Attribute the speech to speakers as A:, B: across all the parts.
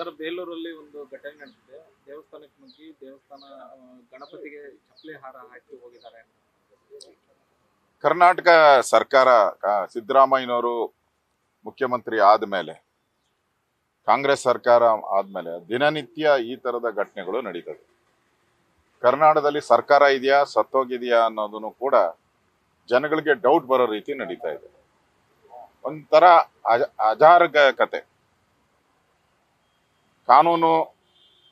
A: Sir, ಬೇಲೂರಲ್ಲಿ ಒಂದು ಘಟನೆ ನಡೆದಿದೆ. ದೇವಸ್ಥಾನಕ್ಕೆ ನುಗ್ಗಿ ದೇವಸ್ಥಾನ ಗಣಪತಿಗೆ ಚಪ್ಪಲಿ ಹಾರ ಹಾಕಿ ಹೋಗಿದ್ದಾರೆ.
B: ಕರ್ನಾಟಕ ಸರ್ಕಾರ ಸಿದ್ದರಾಮಯ್ಯನವರು ಮುಖ್ಯಮಂತ್ರಿ ಆದ್ಮೇಲೆ, ಕಾಂಗ್ರೆಸ್ ಸರ್ಕಾರ ಆದ್ಮೇಲೆ ದಿನನಿತ್ಯ ಈ ತರದ ಘಟನೆಗಳು ನಡೀತದೆ. ಕರ್ನಾಟಕದಲ್ಲಿ ಸರ್ಕಾರ ಇದೆಯಾ ಸತ್ತೋಗಿದೆಯಾ ಅನ್ನೋದನ್ನು ಕೂಡ ಜನಗಳಿಗೆ ಡೌಟ್ ಬರೋ ರೀತಿ ನಡೀತಾ ಇದೆ. ಒಂಥರ ಅಜಾಗರೂಕತೆ, ಕಾನೂನು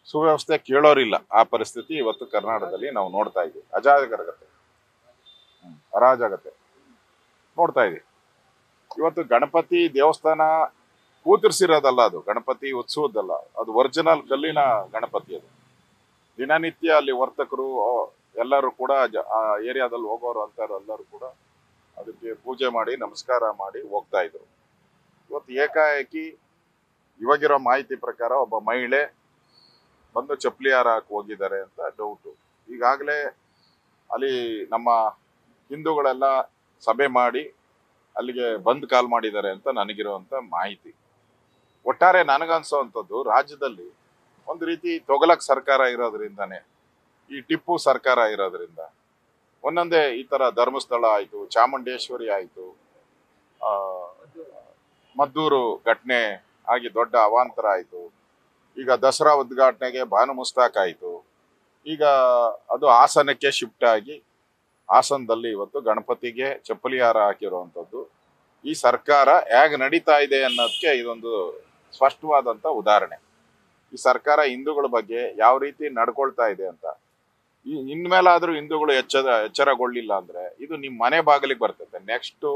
B: ಸುವ್ಯವಸ್ಥೆ ಕೇಳೋರಿಲ್ಲ. ಆ ಪರಿಸ್ಥಿತಿ ಇವತ್ತು ಕರ್ನಾಟಕದಲ್ಲಿ ನಾವು ನೋಡ್ತಾ ಇದ್ದೀವಿ. ಅಜಾಗರೂಕತೆ, ಅರಾಜಕತೆ ನೋಡ್ತಾ ಇದ್ದೀವಿ. ಇವತ್ತು ಗಣಪತಿ ದೇವಸ್ಥಾನ ಕೂತಿರ್ಸಿರೋದಲ್ಲ, ಅದು ಗಣಪತಿ ಉತ್ಸವದ್ದಲ್ಲ, ಅದು ಒರಿಜಿನಲ್ ಕಲ್ಲಿನ ಗಣಪತಿ. ಅದು ದಿನನಿತ್ಯ ಅಲ್ಲಿ ವರ್ತಕರು ಎಲ್ಲರೂ ಕೂಡ ಆ ಏರಿಯಾದಲ್ಲಿ ಹೋಗೋರು ಅಂತಾರು ಎಲ್ಲರೂ ಕೂಡ ಅದಕ್ಕೆ ಪೂಜೆ ಮಾಡಿ ನಮಸ್ಕಾರ ಮಾಡಿ ಹೋಗ್ತಾ ಇದ್ರು. ಇವತ್ತು ಏಕಾಏಕಿ ಇವಾಗಿರೋ ಮಾಹಿತಿ ಪ್ರಕಾರ ಒಬ್ಬ ಮಹಿಳೆ ಬಂದು ಚಪ್ಪಲಿ ಹಾರ ಹಾಕಿ ಹೋಗಿದ್ದಾರೆ ಅಂತ ಡೌಟು. ಈಗಾಗಲೇ ಅಲ್ಲಿ ನಮ್ಮ ಹಿಂದೂಗಳೆಲ್ಲ ಸಭೆ ಮಾಡಿ ಅಲ್ಲಿಗೆ ಬಂದ್ ಕಾಲ್ ಮಾಡಿದ್ದಾರೆ ಅಂತ ನನಗಿರುವಂತ ಮಾಹಿತಿ. ಒಟ್ಟಾರೆ ನನಗನ್ಸೋವಂಥದ್ದು, ರಾಜ್ಯದಲ್ಲಿ ಒಂದು ರೀತಿ ತೊಗಲಕ್ ಸರ್ಕಾರ ಇರೋದ್ರಿಂದಾನೆ, ಈ ಟಿಪ್ಪು ಸರ್ಕಾರ ಇರೋದ್ರಿಂದ ಒಂದೊಂದೇ ಈ ತರ ಧರ್ಮಸ್ಥಳ ಆಯ್ತು, ಚಾಮುಂಡೇಶ್ವರಿ ಆಯ್ತು, ಮದ್ದೂರು ಘಟನೆ ಆಗಿ ದೊಡ್ಡ ಅವಾಂತರ ಆಯ್ತು. ಈಗ ದಸರಾ ಉದ್ಘಾಟನೆಗೆ ಭಾನು ಮುಸ್ತಾಕ್ ಆಯ್ತು. ಈಗ ಅದು ಹಾಸನಕ್ಕೆ ಶಿಫ್ಟ್ ಆಗಿ ಹಾಸನದಲ್ಲಿ ಇವತ್ತು ಗಣಪತಿಗೆ ಚಪ್ಪಲಿ ಹಾರ ಹಾಕಿರುವಂಥದ್ದು ಈ ಸರ್ಕಾರ ಹೇಗೆ ನಡೀತಾ ಇದೆ ಅನ್ನೋದಕ್ಕೆ ಇದೊಂದು ಸ್ಪಷ್ಟವಾದಂತ ಉದಾಹರಣೆ. ಈ ಸರ್ಕಾರ ಹಿಂದೂಗಳ ಬಗ್ಗೆ ಯಾವ ರೀತಿ ನಡ್ಕೊಳ್ತಾ ಇದೆ ಅಂತ. ಇನ್ಮೇಲಾದ್ರೂ ಹಿಂದೂಗಳು ಎಚ್ಚರಗೊಳ್ಳಿಲ್ಲ ಅಂದ್ರೆ ಇದು ನಿಮ್ ಮನೆ ಬಾಗಿಲಿಗೆ ಬರ್ತೈತೆ. ನೆಕ್ಸ್ಟ್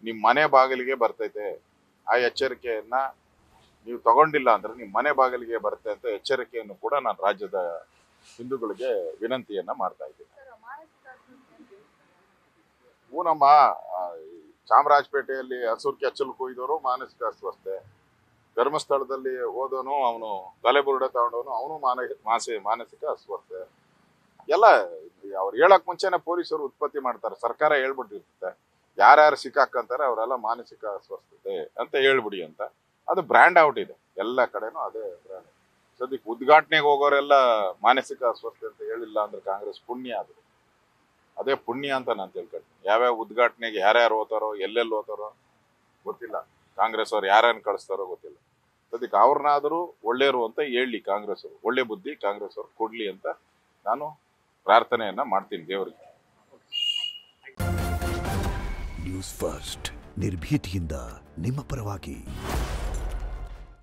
B: ನಿಮ್ ಮನೆ ಬಾಗಿಲಿಗೆ ಬರ್ತೈತೆ. ಆ ಎಚ್ಚರಿಕೆಯನ್ನ ನೀವು ತಗೊಂಡಿಲ್ಲ ಅಂದ್ರೆ ನಿಮ್ ಮನೆ ಬಾಗಿಲಿಗೆ ಬರುತ್ತೆ ಅಂತ ಎಚ್ಚರಿಕೆಯನ್ನು ಕೂಡ ನಾನು ರಾಜ್ಯದ ಹಿಂದೂಗಳಿಗೆ ವಿನಂತಿಯನ್ನ ಮಾಡ್ತಾ ಇದ್ದೀನಿ. ನಮ್ಮ ಚಾಮರಾಜಪೇಟೆಯಲ್ಲಿ ಹಸುರ್ಕೆ ಹಚ್ಚಲು ಕೊಯ್ದವರು ಮಾನಸಿಕ ಅಸ್ವಸ್ಥೆ, ಧರ್ಮಸ್ಥಳದಲ್ಲಿ ಹೋದವನು ಅವನು ತಲೆಬುರುಡೆ ತಗೊಂಡವನು ಅವನು ಮಾನಸಿಕ ಅಸ್ವಸ್ಥೆ. ಎಲ್ಲ ಅವ್ರು ಹೇಳಕ್ ಮುಂಚೆನೆ ಪೊಲೀಸರು ಉತ್ಪತ್ತಿ ಮಾಡ್ತಾರೆ. ಸರ್ಕಾರ ಹೇಳ್ಬಿಟ್ಟಿರುತ್ತೆ ಯಾರ್ಯಾರು ಸಿಕ್ಕಾಕಂತಾರೆ ಅವರೆಲ್ಲ ಮಾನಸಿಕ ಅಸ್ವಸ್ಥತೆ ಅಂತ ಹೇಳ್ಬಿಡಿ ಅಂತ. ಅದು ಬ್ರ್ಯಾಂಡ್ ಔಟ್ ಇದೆ ಎಲ್ಲ ಕಡೆನೂ, ಅದೇ ಬ್ರ್ಯಾಂಡ್. ಸದ್ಯಕ್ಕೆ ಉದ್ಘಾಟನೆಗೆ ಹೋಗೋರೆಲ್ಲ ಮಾನಸಿಕ ಅಸ್ವಸ್ಥತೆ ಅಂತ ಹೇಳಿಲ್ಲ ಅಂದ್ರೆ ಕಾಂಗ್ರೆಸ್ ಪುಣ್ಯ. ಅದು ಅದೇ ಪುಣ್ಯ ಅಂತ ನಾನು ತಿಳ್ಕೊಳ್ತೀನಿ. ಯಾವ್ಯಾವ ಉದ್ಘಾಟನೆಗೆ ಯಾರ್ಯಾರು ಹೋತಾರೋ ಎಲ್ಲೆಲ್ಲಿ ಹೋತಾರೋ ಗೊತ್ತಿಲ್ಲ. ಕಾಂಗ್ರೆಸ್ ಅವ್ರು ಯಾರ್ಯಾರು ಕಳಿಸ್ತಾರೋ ಗೊತ್ತಿಲ್ಲ. ಸದ್ಯಕ್ಕೆ ಅವ್ರನ್ನಾದ್ರೂ ಒಳ್ಳೆಯರು ಅಂತ ಹೇಳಿ ಕಾಂಗ್ರೆಸ್ ಅವರು, ಒಳ್ಳೆ ಬುದ್ಧಿ ಕಾಂಗ್ರೆಸ್ ಅವ್ರು ಕೊಡ್ಲಿ ಅಂತ ನಾನು ಪ್ರಾರ್ಥನೆಯನ್ನ ಮಾಡ್ತೀನಿ ದೇವರಿಗೆ.
C: ನ್ಯೂಸ್ ಫಸ್ಟ್, ನಿರ್ಭೀತಿಯಿಂದ ನಿಮ್ಮ ಪರವಾಗಿ.